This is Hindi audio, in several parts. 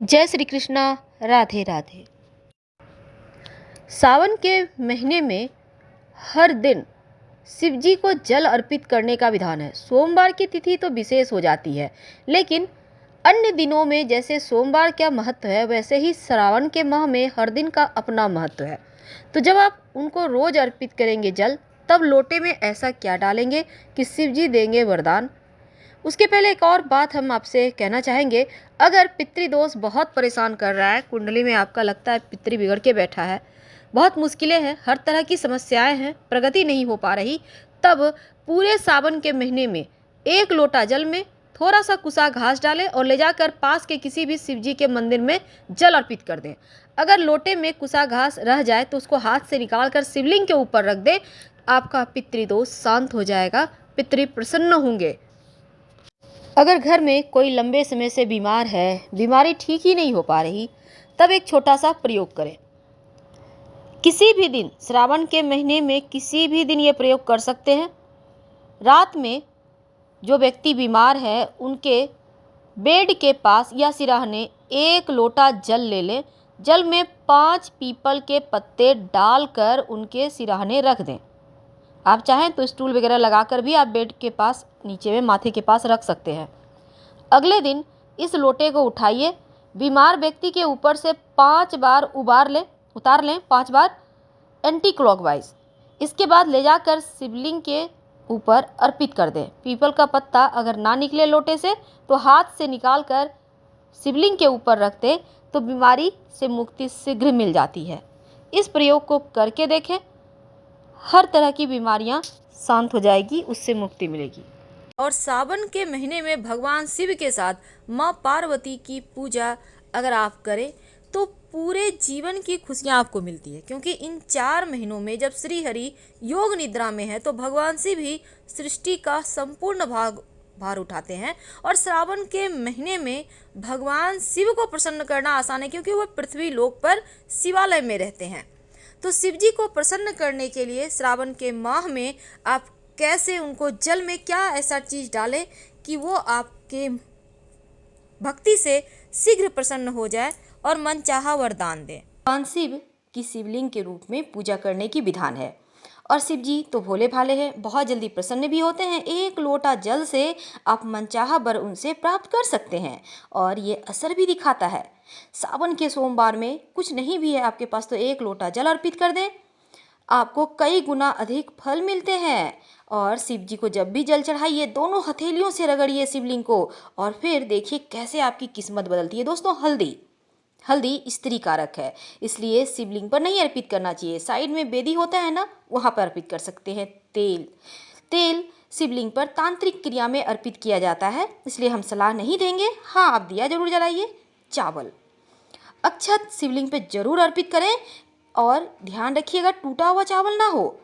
जय श्री कृष्णा। राधे राधे। सावन के महीने में हर दिन शिव जी को जल अर्पित करने का विधान है। सोमवार की तिथि तो विशेष हो जाती है, लेकिन अन्य दिनों में जैसे सोमवार का महत्व है, वैसे ही श्रावण के माह में हर दिन का अपना महत्व है। तो जब आप उनको रोज अर्पित करेंगे जल, तब लोटे में ऐसा क्या डालेंगे कि शिव जी देंगे वरदान। उसके पहले एक और बात हम आपसे कहना चाहेंगे। अगर पितृदोष बहुत परेशान कर रहा है, कुंडली में आपका लगता है पितृ बिगड़ के बैठा है, बहुत मुश्किलें हैं, हर तरह की समस्याएं हैं, प्रगति नहीं हो पा रही, तब पूरे सावन के महीने में एक लोटा जल में थोड़ा सा कुसा घास डालें और ले जाकर पास के किसी भी शिव जी के मंदिर में जल अर्पित कर दें। अगर लोटे में कुसा घास रह जाए तो उसको हाथ से निकाल कर शिवलिंग के ऊपर रख दें। आपका पितृदोष शांत हो जाएगा, पितृ प्रसन्न होंगे। अगर घर में कोई लंबे समय से बीमार है, बीमारी ठीक ही नहीं हो पा रही, तब एक छोटा सा प्रयोग करें। किसी भी दिन, श्रावण के महीने में किसी भी दिन ये प्रयोग कर सकते हैं। रात में जो व्यक्ति बीमार है, उनके बेड के पास या सिराहने एक लोटा जल ले लें। जल में 5 पीपल के पत्ते डालकर उनके सिराहने रख दें। आप चाहें तो स्टूल वगैरह लगाकर भी आप बेड के पास नीचे में माथे के पास रख सकते हैं। अगले दिन इस लोटे को उठाइए, बीमार व्यक्ति के ऊपर से 5 बार उतार लें 5 बार एंटी क्लॉकवाइज। इसके बाद ले जाकर शिवलिंग के ऊपर अर्पित कर दें। पीपल का पत्ता अगर ना निकले लोटे से तो हाथ से निकाल कर शिवलिंग के ऊपर रख दें, तो बीमारी से मुक्ति शीघ्र मिल जाती है। इस प्रयोग को करके देखें, हर तरह की बीमारियां शांत हो जाएगी, उससे मुक्ति मिलेगी। और सावन के महीने में भगवान शिव के साथ माँ पार्वती की पूजा अगर आप करें तो पूरे जीवन की खुशियां आपको मिलती है, क्योंकि इन 4 महीनों में जब श्री हरि योग निद्रा में है तो भगवान शिव ही सृष्टि का संपूर्ण भार उठाते हैं। और श्रावण के महीने में भगवान शिव को प्रसन्न करना आसान है, क्योंकि वह पृथ्वी लोक पर शिवालय में रहते हैं। तो शिव जी को प्रसन्न करने के लिए श्रावण के माह में आप कैसे उनको जल में क्या ऐसा चीज़ डालें कि वो आपके भक्ति से शीघ्र प्रसन्न हो जाए और मनचाहा वरदान दें। भगवान शिव की शिवलिंग के रूप में पूजा करने की विधान है। और शिव जी तो भोले भाले हैं, बहुत जल्दी प्रसन्न भी होते हैं। एक लोटा जल से आप मनचाहा वर उनसे प्राप्त कर सकते हैं और ये असर भी दिखाता है। सावन के सोमवार में कुछ नहीं भी है आपके पास तो एक लोटा जल अर्पित कर दें, आपको कई गुना अधिक फल मिलते हैं। और शिव जी को जब भी जल चढ़ाइए, दोनों हथेलियों से रगड़िए शिवलिंग को और फिर देखिए कैसे आपकी किस्मत बदलती है। दोस्तों, हल्दी स्त्री कारक है, इसलिए शिवलिंग पर नहीं अर्पित करना चाहिए। साइड में बेदी होता है ना, वहाँ पर अर्पित कर सकते हैं। तेल शिवलिंग पर तांत्रिक क्रिया में अर्पित किया जाता है, इसलिए हम सलाह नहीं देंगे। हाँ, आप दिया जरूर जलाइए। चावल, अक्षत शिवलिंग पे जरूर अर्पित करें और ध्यान रखिएगा टूटा हुआ चावल ना हो।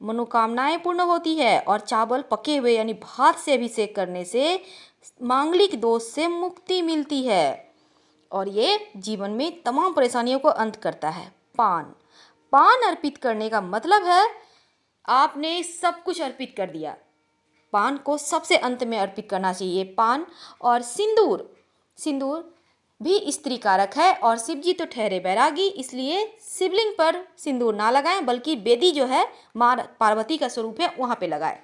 मनोकामनाएं पूर्ण होती है। और चावल पके हुए यानी भात से अभिषेक करने से मांगलिक दोष से मुक्ति मिलती है और ये जीवन में तमाम परेशानियों को अंत करता है। पान अर्पित करने का मतलब है आपने सब कुछ अर्पित कर दिया। पान को सबसे अंत में अर्पित करना चाहिए। पान और सिंदूर भी स्त्री कारक है और शिव जी तो ठहरे बैरागी, इसलिए शिवलिंग पर सिंदूर ना लगाएं, बल्कि बेदी जो है माँ पार्वती का स्वरूप है वहाँ पे लगाएं।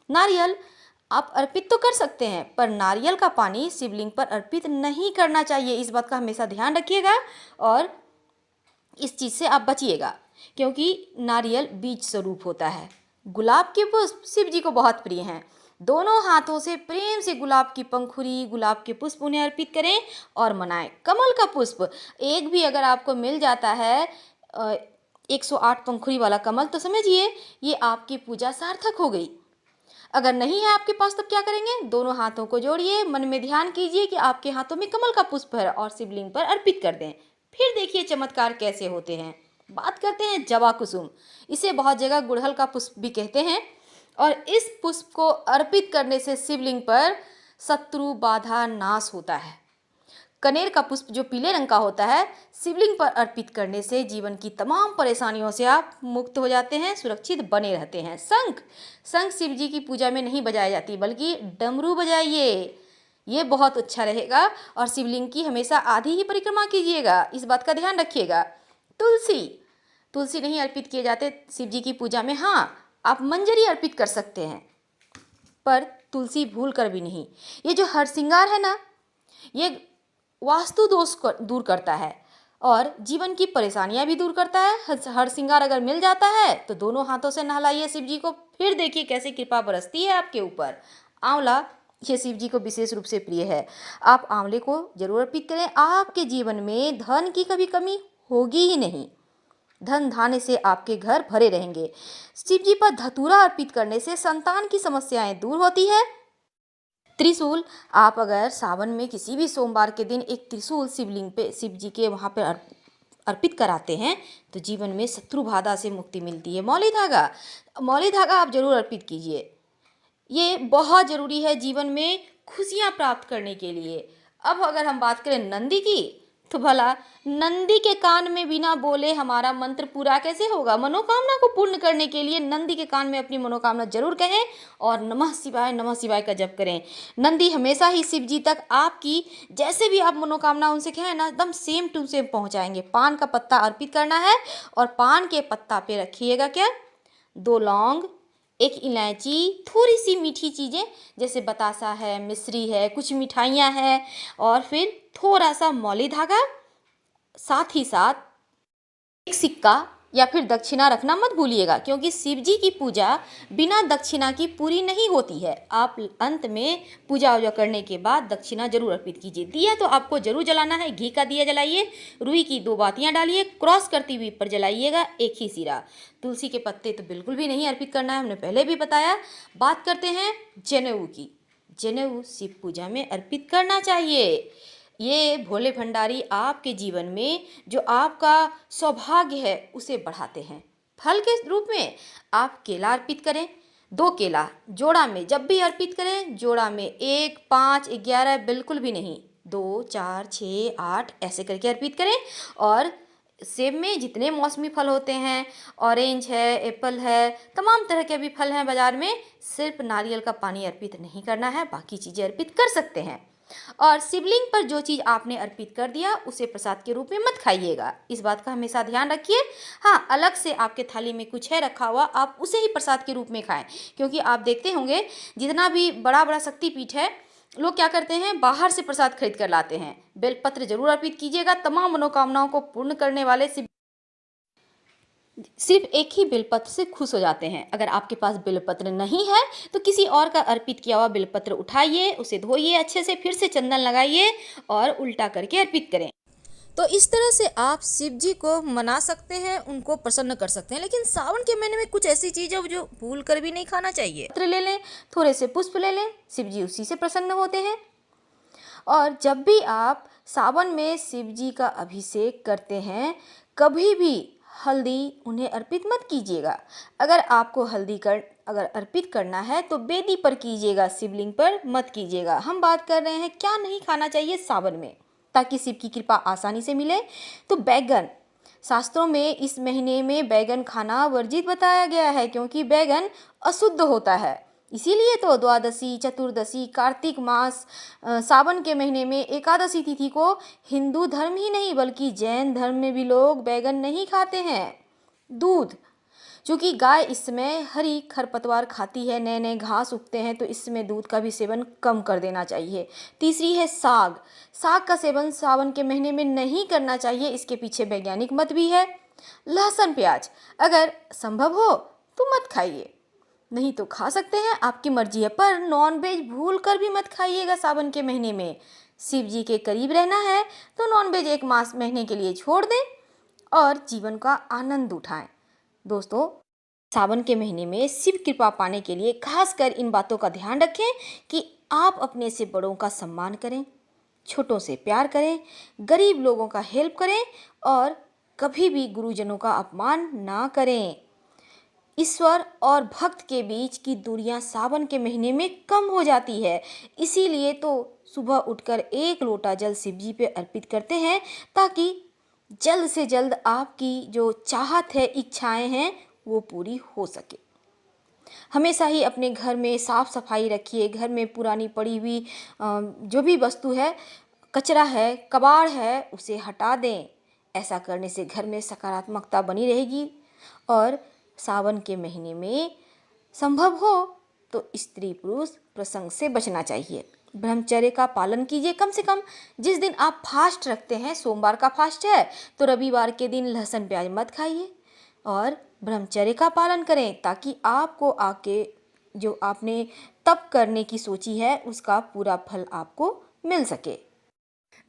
नारियल आप अर्पित तो कर सकते हैं, पर नारियल का पानी शिवलिंग पर अर्पित नहीं करना चाहिए। इस बात का हमेशा ध्यान रखिएगा और इस चीज़ से आप बचिएगा, क्योंकि नारियल बीज स्वरूप होता है। गुलाब के पुष्प शिव जी को बहुत प्रिय हैं। दोनों हाथों से प्रेम से गुलाब की पंखुड़ी, गुलाब के पुष्प उन्हें अर्पित करें और मनाएं। कमल का पुष्प एक भी अगर आपको मिल जाता है 108 पंखुड़ी वाला कमल, तो समझिए ये आपकी पूजा सार्थक हो गई। अगर नहीं है आपके पास तो क्या करेंगे, दोनों हाथों को जोड़िए, मन में ध्यान कीजिए कि आपके हाथों में कमल का पुष्प है और शिवलिंग पर अर्पित कर दें। फिर देखिए चमत्कार कैसे होते हैं। बात करते हैं जवा कुसुम, इसे बहुत जगह गुड़हल का पुष्प भी कहते हैं। और इस पुष्प को अर्पित करने से शिवलिंग पर शत्रु बाधा नाश होता है। कनेर का पुष्प जो पीले रंग का होता है, शिवलिंग पर अर्पित करने से जीवन की तमाम परेशानियों से आप मुक्त हो जाते हैं, सुरक्षित बने रहते हैं। शंख शिव जी की पूजा में नहीं बजाई जाती, बल्कि डमरू बजाइए। ये बहुत अच्छा रहेगा। और शिवलिंग की हमेशा आधी ही परिक्रमा कीजिएगा, इस बात का ध्यान रखिएगा। तुलसी, तुलसी नहीं अर्पित किए जाते शिव जी की पूजा में। हाँ, आप मंजरी अर्पित कर सकते हैं, पर तुलसी भूल कर भी नहीं। ये जो हरसिंगार है ना, ये वास्तु दोष को दूर करता है और जीवन की परेशानियां भी दूर करता है। हरसिंगार अगर मिल जाता है तो दोनों हाथों से नहलाइए शिव जी को, फिर देखिए कैसे कृपा बरसती है आपके ऊपर। आंवला, ये शिव जी को विशेष रूप से प्रिय है। आप आंवले को जरूर अर्पित करें। आपके जीवन में धन की कभी कमी होगी ही नहीं, धन धान्य से आपके घर भरे रहेंगे। शिव जी पर धतूरा अर्पित करने से संतान की समस्याएं दूर होती है। त्रिशूल, आप अगर सावन में किसी भी सोमवार के दिन एक त्रिशूल शिवलिंग पे, शिव जी के वहाँ पे अर्पित कराते हैं तो जीवन में शत्रु बाधा से मुक्ति मिलती है। मौली धागा, मौली धागा आप जरूर अर्पित कीजिए, ये बहुत ज़रूरी है जीवन में खुशियाँ प्राप्त करने के लिए। अब अगर हम बात करें नंदी की, तो भला नंदी के कान में बिना बोले हमारा मंत्र पूरा कैसे होगा? मनोकामना को पूर्ण करने के लिए नंदी के कान में अपनी मनोकामना जरूर कहें और नमः शिवाय का जप करें। नंदी हमेशा ही शिव जी तक आपकी जैसे भी आप मनोकामना उनसे कहें ना, एकदम सेम टू सेम पहुंचाएंगे। पान का पत्ता अर्पित करना है और पान के पत्ता पे रखिएगा क्या, 2 लौंग, 1 इलायची, थोड़ी सी मीठी चीज़ें जैसे बतासा है, मिश्री है, कुछ मिठाइयाँ हैं, और फिर थोड़ा सा मौली धागा, साथ ही साथ एक सिक्का या फिर दक्षिणा रखना मत भूलिएगा, क्योंकि शिव जी की पूजा बिना दक्षिणा की पूरी नहीं होती है। आप अंत में पूजा वूजा करने के बाद दक्षिणा जरूर अर्पित कीजिए। दिया तो आपको जरूर जलाना है, घी का दिया जलाइए, रुई की 2 बातियां डालिए, क्रॉस करती हुई पर जलाइएगा, एक ही सिरा। तुलसी के पत्ते तो बिल्कुल भी नहीं अर्पित करना है, हमने पहले भी बताया। बात करते हैं जनेऊ की। जनेऊ शिव पूजा में अर्पित करना चाहिए। ये भोले भंडारी आपके जीवन में जो आपका सौभाग्य है उसे बढ़ाते हैं। फल के रूप में आप केला अर्पित करें, 2 केला जोड़ा में जब भी अर्पित करें, जोड़ा में 1, 5, 11 बिल्कुल भी नहीं, 2, 4, 6, 8 ऐसे करके अर्पित करें। और सेब में जितने मौसमी फल होते हैं, ऑरेंज है, एप्पल है, तमाम तरह के भी फल हैं बाजार में, सिर्फ नारियल का पानी अर्पित नहीं करना है, बाकी चीज़ें अर्पित कर सकते हैं। और शिवलिंग पर जो चीज़ आपने अर्पित कर दिया उसे प्रसाद के रूप में मत खाइएगा, इस बात का हमेशा ध्यान रखिए। हाँ, अलग से आपके थाली में कुछ है रखा हुआ, आप उसे ही प्रसाद के रूप में खाएं, क्योंकि आप देखते होंगे जितना भी बड़ा बड़ा शक्तिपीठ है, लोग क्या करते हैं, बाहर से प्रसाद खरीद कर लाते हैं। बेलपत्र जरूर अर्पित कीजिएगा, तमाम मनोकामनाओं को पूर्ण करने वाले शिव सिर्फ एक ही बेलपत्र से खुश हो जाते हैं। अगर आपके पास बेलपत्र नहीं है तो किसी और का अर्पित किया हुआ बेलपत्र उठाइए, उसे धोइए अच्छे से, फिर से चंदन लगाइए और उल्टा करके अर्पित करें। तो इस तरह से आप शिव जी को मना सकते हैं, उनको प्रसन्न कर सकते हैं। लेकिन सावन के महीने में कुछ ऐसी चीज़ है जो भूल कर भी नहीं खाना चाहिए। पत्र ले लें, थोड़े से पुष्प ले लें, शिव जी उसी से प्रसन्न होते हैं। और जब भी आप सावन में शिव जी का अभिषेक करते हैं, कभी भी हल्दी उन्हें अर्पित मत कीजिएगा। अगर आपको अगर अर्पित करना है तो बेदी पर कीजिएगा, शिवलिंग पर मत कीजिएगा। हम बात कर रहे हैं क्या नहीं खाना चाहिए सावन में ताकि शिव की कृपा आसानी से मिले। तो बैगन, शास्त्रों में इस महीने में बैगन खाना वर्जित बताया गया है, क्योंकि बैगन अशुद्ध होता है। इसीलिए तो द्वादशी, चतुर्दशी, कार्तिक मास, सावन के महीने में एकादशी तिथि को हिंदू धर्म ही नहीं बल्कि जैन धर्म में भी लोग बैगन नहीं खाते हैं। दूध, चूँकि गाय इस समय हरी खरपतवार खाती है, नए नए घास उगते हैं, तो इसमें दूध का भी सेवन कम कर देना चाहिए। तीसरी है साग, साग का सेवन सावन के महीने में नहीं करना चाहिए, इसके पीछे वैज्ञानिक मत भी है। लहसुन प्याज अगर संभव हो तो मत खाइए, नहीं तो खा सकते हैं, आपकी मर्जी है, पर नॉनवेज भूल कर भी मत खाइएगा सावन के महीने में। शिव जी के करीब रहना है तो नॉनवेज 1 मास महीने के लिए छोड़ दें और जीवन का आनंद उठाएं। दोस्तों, सावन के महीने में शिव कृपा पाने के लिए खासकर इन बातों का ध्यान रखें कि आप अपने से बड़ों का सम्मान करें, छोटों से प्यार करें, गरीब लोगों का हेल्प करें और कभी भी गुरुजनों का अपमान ना करें। ईश्वर और भक्त के बीच की दूरियां सावन के महीने में कम हो जाती है, इसीलिए तो सुबह उठकर 1 लोटा जल शिव जी पे अर्पित करते हैं, ताकि जल्द से जल्द आपकी जो चाहत है, इच्छाएं हैं, वो पूरी हो सके। हमेशा ही अपने घर में साफ सफाई रखिए। घर में पुरानी पड़ी हुई जो भी वस्तु है, कचरा है, कबाड़ है, उसे हटा दें। ऐसा करने से घर में सकारात्मकता बनी रहेगी। और सावन के महीने में संभव हो तो स्त्री पुरुष प्रसंग से बचना चाहिए। ब्रह्मचर्य का पालन कीजिए। कम से कम जिस दिन आप फास्ट रखते हैं, सोमवार का फास्ट है तो रविवार के दिन लहसुन प्याज मत खाइए और ब्रह्मचर्य का पालन करें, ताकि आपको आके जो आपने तप करने की सोची है उसका पूरा फल आपको मिल सके।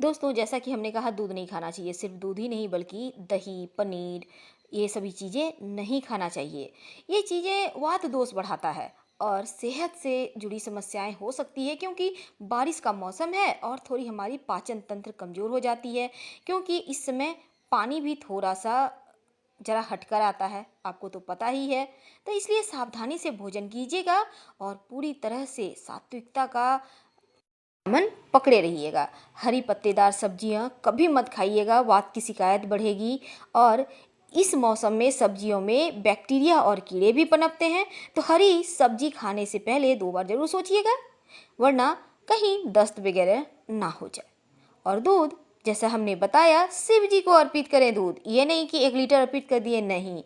दोस्तों, जैसा कि हमने कहा, दूध नहीं खाना चाहिए। सिर्फ दूध ही नहीं बल्कि दही, पनीर, ये सभी चीज़ें नहीं खाना चाहिए। ये चीज़ें वात दोष बढ़ाता है और सेहत से जुड़ी समस्याएं हो सकती है, क्योंकि बारिश का मौसम है और थोड़ी हमारी पाचन तंत्र कमज़ोर हो जाती है, क्योंकि इस समय पानी भी थोड़ा सा जरा हटकर आता है, आपको तो पता ही है। तो इसलिए सावधानी से भोजन कीजिएगा और पूरी तरह से सात्विकता का मन पकड़े रहिएगा। हरी पत्तेदार सब्जियां कभी मत खाइएगा, वात की शिकायत बढ़ेगी। और इस मौसम में सब्जियों में बैक्टीरिया और कीड़े भी पनपते हैं, तो हरी सब्जी खाने से पहले 2 बार जरूर सोचिएगा, वरना कहीं दस्त वगैरह ना हो जाए। और दूध, जैसा हमने बताया, शिव जी को अर्पित करें दूध। ये नहीं कि 1 लीटर अर्पित कर दिए, नहीं।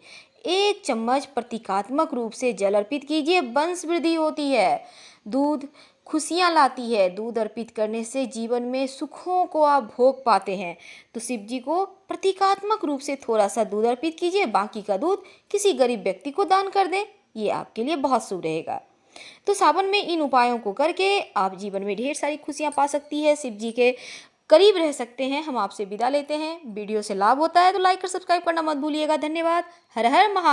1 चम्मच प्रतीकात्मक रूप से जल अर्पित कीजिए, वंश वृद्धि होती है। दूध खुशियाँ लाती है। दूध अर्पित करने से जीवन में सुखों को आप भोग पाते हैं। तो शिव जी को प्रतीकात्मक रूप से थोड़ा सा दूध अर्पित कीजिए, बाकी का दूध किसी गरीब व्यक्ति को दान कर दें। ये आपके लिए बहुत शुभ रहेगा। तो सावन में इन उपायों को करके आप जीवन में ढेर सारी खुशियां पा सकती है, शिव जी के करीब रह सकते हैं। हम आपसे विदा लेते हैं। वीडियो से लाभ होता है तो लाइक और सब्सक्राइब करना मत भूलिएगा। धन्यवाद। हर हर महा